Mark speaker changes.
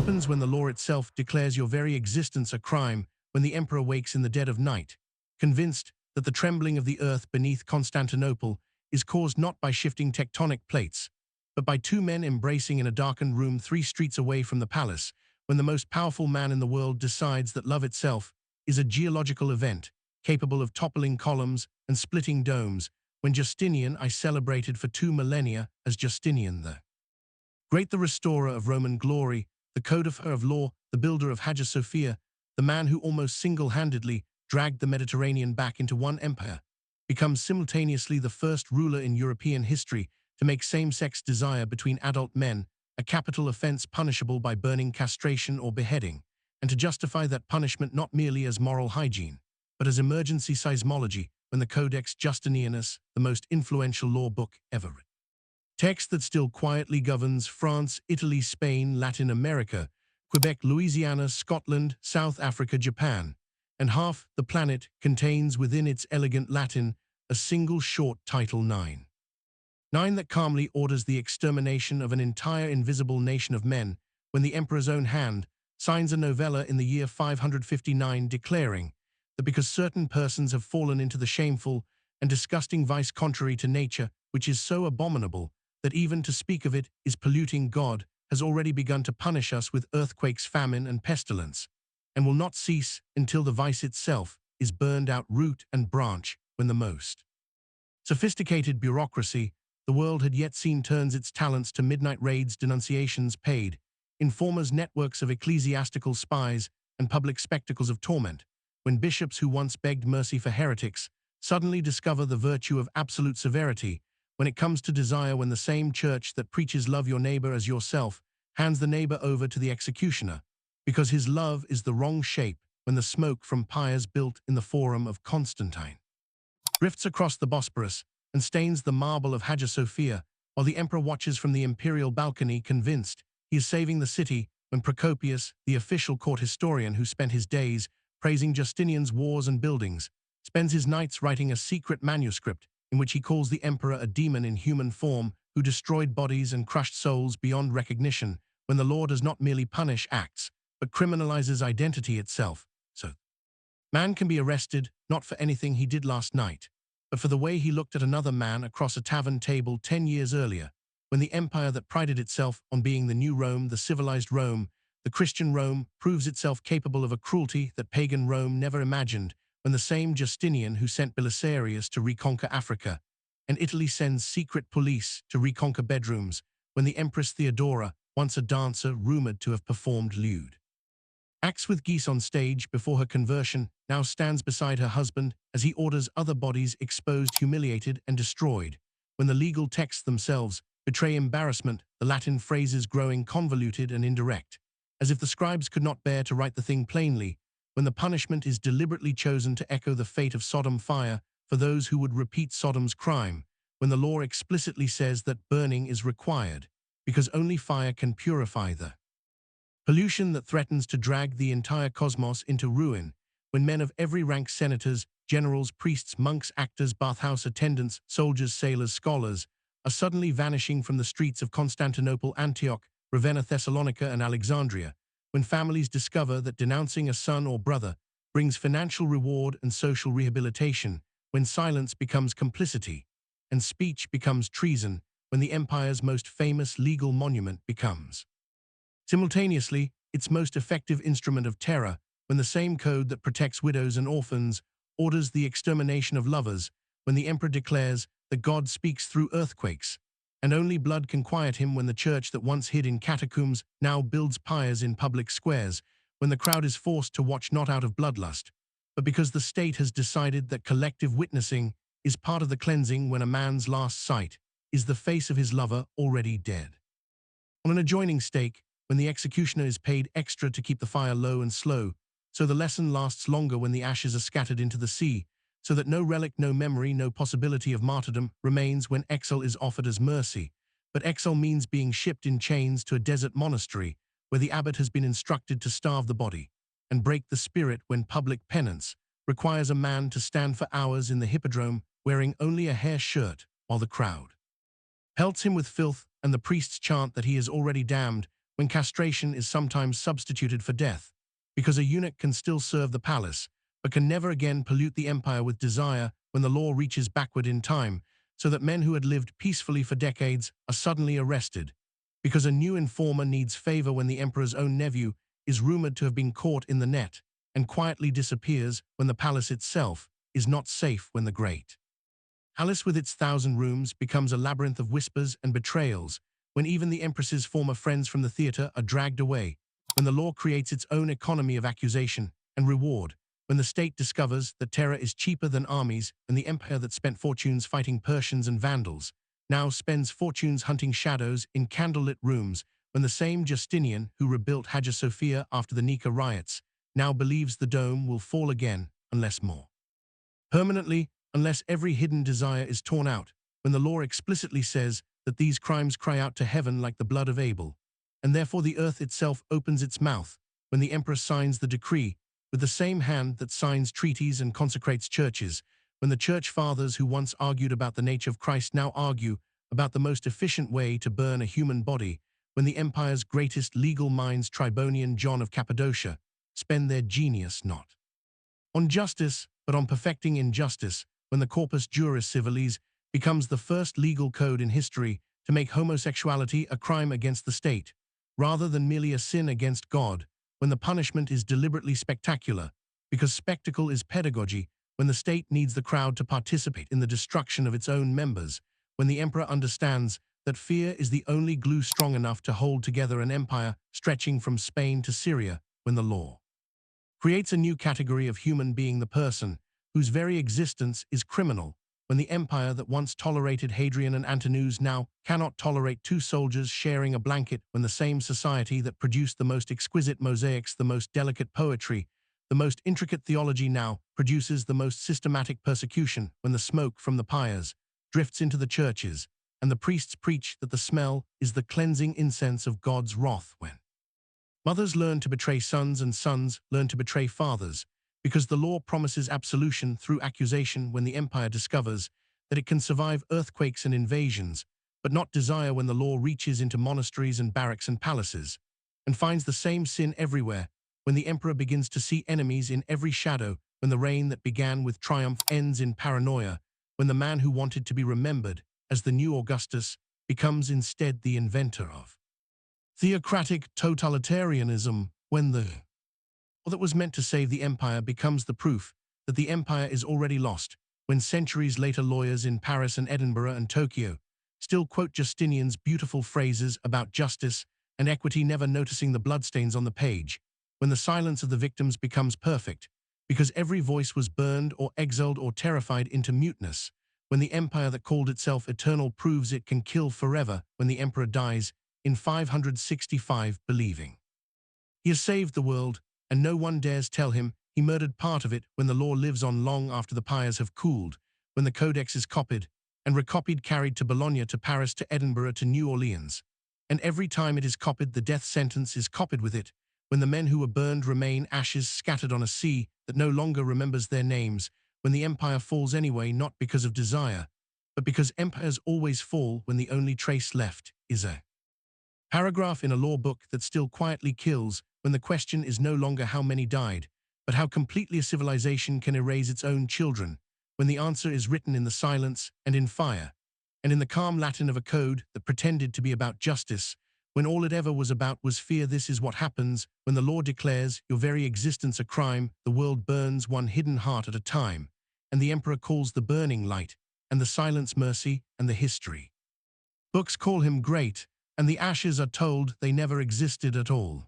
Speaker 1: happens when the law itself declares your very existence a crime, when the emperor wakes in the dead of night, convinced that the trembling of the earth beneath Constantinople is caused not by shifting tectonic plates, but by two men embracing in a darkened room 3 streets away from the palace, when the most powerful man in the world decides that love itself is a geological event, capable of toppling columns and splitting domes, when Justinian I celebrated for 2 millennia as Justinian the Great, the restorer of Roman glory, the codifier of law, the builder of Hagia Sophia, the man who almost single-handedly dragged the Mediterranean back into one empire, becomes simultaneously the first ruler in European history to make same-sex desire between adult men a capital offense punishable by burning, castration, or beheading, and to justify that punishment not merely as moral hygiene, but as emergency seismology when the Codex Justinianus, the most influential law book ever written, text that still quietly governs France, Italy, Spain, Latin America, Quebec, Louisiana, Scotland, South Africa, Japan, and half the planet, contains within its elegant Latin a single short title 9. 9 that calmly orders the extermination of an entire invisible nation of men when the emperor's own hand signs a novella in the year 559 declaring that because certain persons have fallen into the shameful and disgusting vice contrary to nature, which is so abominable that even to speak of it is polluting, God has already begun to punish us with earthquakes, famine, and pestilence, and will not cease until the vice itself is burned out root and branch, when the most sophisticated bureaucracy the world had yet seen turns its talents to midnight raids, denunciations paid, informers, networks of ecclesiastical spies, and public spectacles of torment, when bishops who once begged mercy for heretics suddenly discover the virtue of absolute severity when it comes to desire, when the same church that preaches love your neighbor as yourself hands the neighbor over to the executioner because his love is the wrong shape, when the smoke from pyres built in the Forum of Constantine drifts across the Bosporus and stains the marble of Hagia Sophia, while the emperor watches from the imperial balcony convinced he is saving the city, when Procopius, the official court historian who spent his days praising Justinian's wars and buildings, spends his nights writing a secret manuscript in which he calls the emperor a demon in human form who destroyed bodies and crushed souls beyond recognition, when the law does not merely punish acts, but criminalizes identity itself. So, man can be arrested not for anything he did last night, but for the way he looked at another man across a tavern table 10 years earlier, when the empire that prided itself on being the new Rome, the civilized Rome, the Christian Rome, proves itself capable of a cruelty that pagan Rome never imagined, when the same Justinian who sent Belisarius to reconquer Africa, and Italy sends secret police to reconquer bedrooms, when the Empress Theodora, once a dancer rumored to have performed lewd acts with geese on stage before her conversion, now stands beside her husband as he orders other bodies exposed, humiliated, and destroyed, when the legal texts themselves betray embarrassment, the Latin phrases growing convoluted and indirect, as if the scribes could not bear to write the thing plainly, when the punishment is deliberately chosen to echo the fate of Sodom fire for those who would repeat Sodom's crime, when the law explicitly says that burning is required, because only fire can purify the pollution that threatens to drag the entire cosmos into ruin, when men of every rank, senators, generals, priests, monks, actors, bathhouse attendants, soldiers, sailors, scholars, are suddenly vanishing from the streets of Constantinople, Antioch, Ravenna, Thessalonica, and Alexandria, when families discover that denouncing a son or brother brings financial reward and social rehabilitation, when silence becomes complicity, and speech becomes treason, when the empire's most famous legal monument becomes simultaneously its most effective instrument of terror, when the same code that protects widows and orphans orders the extermination of lovers, when the emperor declares that God speaks through earthquakes, and only blood can quiet him, when the church that once hid in catacombs now builds pyres in public squares, when the crowd is forced to watch not out of bloodlust, but because the state has decided that collective witnessing is part of the cleansing, when a man's last sight is the face of his lover already dead. On an adjoining stake, when the executioner is paid extra to keep the fire low and slow, so the lesson lasts longer, when the ashes are scattered into the sea, so that no relic, no memory, no possibility of martyrdom remains, when exile is offered as mercy. But exile means being shipped in chains to a desert monastery, where the abbot has been instructed to starve the body and break the spirit, when public penance requires a man to stand for hours in the hippodrome wearing only a hair shirt, while the crowd pelts him with filth and the priests chant that he is already damned, when castration is sometimes substituted for death, because a eunuch can still serve the palace, but can never again pollute the empire with desire when the law reaches backward in time, so that men who had lived peacefully for decades are suddenly arrested, because a new informer needs favor when the emperor's own nephew is rumored to have been caught in the net, and quietly disappears when the palace itself is not safe when the great palace with its 1,000 rooms becomes a labyrinth of whispers and betrayals, when even the empress's former friends from the theater are dragged away, when the law creates its own economy of accusation and reward, when the state discovers that terror is cheaper than armies, and the empire that spent fortunes fighting Persians and Vandals now spends fortunes hunting shadows in candlelit rooms, when the same Justinian who rebuilt Hagia Sophia after the Nika riots now believes the dome will fall again unless more permanently, unless every hidden desire is torn out, when the law explicitly says that these crimes cry out to heaven like the blood of Abel, and therefore the earth itself opens its mouth, when the emperor signs the decree with the same hand that signs treaties and consecrates churches, when the church fathers who once argued about the nature of Christ now argue about the most efficient way to burn a human body, when the empire's greatest legal minds, Tribonian John of Cappadocia, spend their genius not on justice, but on perfecting injustice, when the Corpus Juris Civilis becomes the first legal code in history to make homosexuality a crime against the state, rather than merely a sin against God, when the punishment is deliberately spectacular, because spectacle is pedagogy, when the state needs the crowd to participate in the destruction of its own members, when the emperor understands that fear is the only glue strong enough to hold together an empire stretching from Spain to Syria, when the law creates a new category of human being, the person whose very existence is criminal, when the empire that once tolerated Hadrian and Antoninus now cannot tolerate two soldiers sharing a blanket, when the same society that produced the most exquisite mosaics, the most delicate poetry, the most intricate theology now produces the most systematic persecution, when the smoke from the pyres drifts into the churches, and the priests preach that the smell is the cleansing incense of God's wrath, when mothers learn to betray sons and sons learn to betray fathers, because the law promises absolution through accusation, when the empire discovers that it can survive earthquakes and invasions, but not desire, when the law reaches into monasteries and barracks and palaces, and finds the same sin everywhere, when the emperor begins to see enemies in every shadow, when the reign that began with triumph ends in paranoia, when the man who wanted to be remembered as the new Augustus becomes instead the inventor of theocratic totalitarianism, when the law that was meant to save the empire becomes the proof that the empire is already lost, when centuries later lawyers in Paris and Edinburgh and Tokyo still quote Justinian's beautiful phrases about justice and equity, never noticing the bloodstains on the page, when the silence of the victims becomes perfect, because every voice was burned or exiled or terrified into muteness, when the empire that called itself eternal proves it can kill forever, when the emperor dies in 565 believing he has saved the world, and no one dares tell him he murdered part of it, when the law lives on long after the pyres have cooled, when the Codex is copied and recopied, carried to Bologna, to Paris, to Edinburgh, to New Orleans, and every time it is copied the death sentence is copied with it, when the men who were burned remain ashes scattered on a sea that no longer remembers their names, when the empire falls anyway, not because of desire, but because empires always fall when the only trace left is a paragraph in a law book that still quietly kills, when the question is no longer how many died, but how completely a civilization can erase its own children, when the answer is written in the silence and in fire, and in the calm Latin of a code that pretended to be about justice, when all it ever was about was fear. This is what happens when the law declares your very existence a crime. The world burns one hidden heart at a time, and the emperor calls the burning light, and the silence mercy, and the history books call him great, and the ashes are told they never existed at all.